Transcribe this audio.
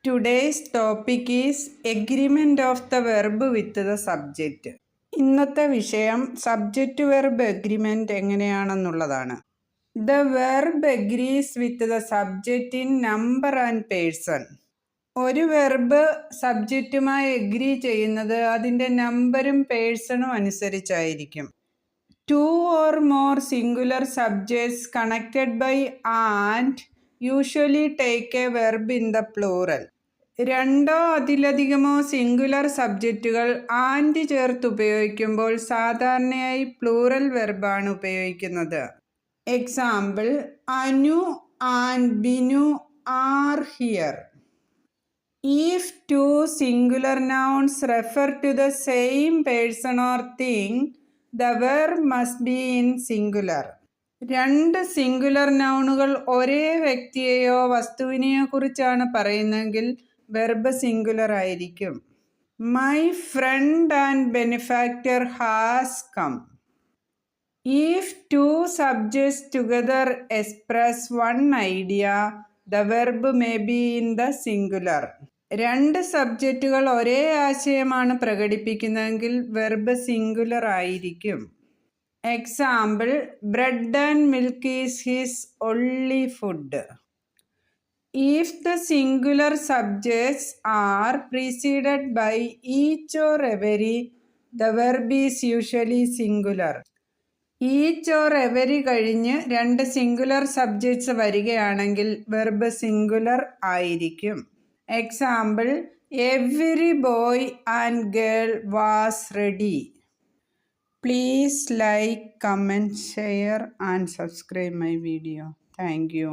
Today's topic is agreement of the verb with the subject. ഇന്നത്തെ വിഷയം subject verb agreement എങ്ങനെയാണെന്നുള്ളതാണ്. The verb agrees with the subject in number and person. ഒരു verb സബ്ജക്റ്റുമായി agree ചെയ്യുന്നത് അതിൻ്റെ നമ്പറും പേഴ്സണും അനുസരിച്ചായിരിക്കും. Two or more singular subjects connected by and usually take a verb in the plural. രണ്ടോ അതിലധികമോ സിംഗുലർ സബ്ജക്റ്റുകൾ ആൻഡ് ചേർത്ത് ഉപയോഗിക്കുമ്പോൾ സാധാരണയായി പ്ലൂറൽ വെർബാണ് ഉപയോഗിക്കുന്നത്. Example, Anu and Binu are here. If two singular nouns refer to the same person or thing, the verb must be in singular. രണ്ട് singular നൗണുകൾ ഒരേ വ്യക്തിയെയോ വസ്തുവിനെയോ കുറിച്ചാണ് പറയുന്നതെങ്കിൽ വെർബ് സിംഗുലർ ആയിരിക്കും. My friend and benefactor has come. If two subjects together express one idea, the verb may be in the singular. രണ്ട് സബ്ജക്റ്റുകൾ ഒരേ ആശയമാണ് പ്രകടിപ്പിക്കുന്നതെങ്കിൽ വെർബ് സിംഗുലർ ആയിരിക്കും. Example, bread and milk is his only food. If the singular subjects are preceded by each or every, the verb is usually singular. Each or every കഴിഞ്ഞ് രണ്ട് singular subjects വരികയാണെങ്കിൽ verb singular ആയിരിക്കും. Example, every boy and girl was ready. Please like, comment, share and subscribe my video. Thank you.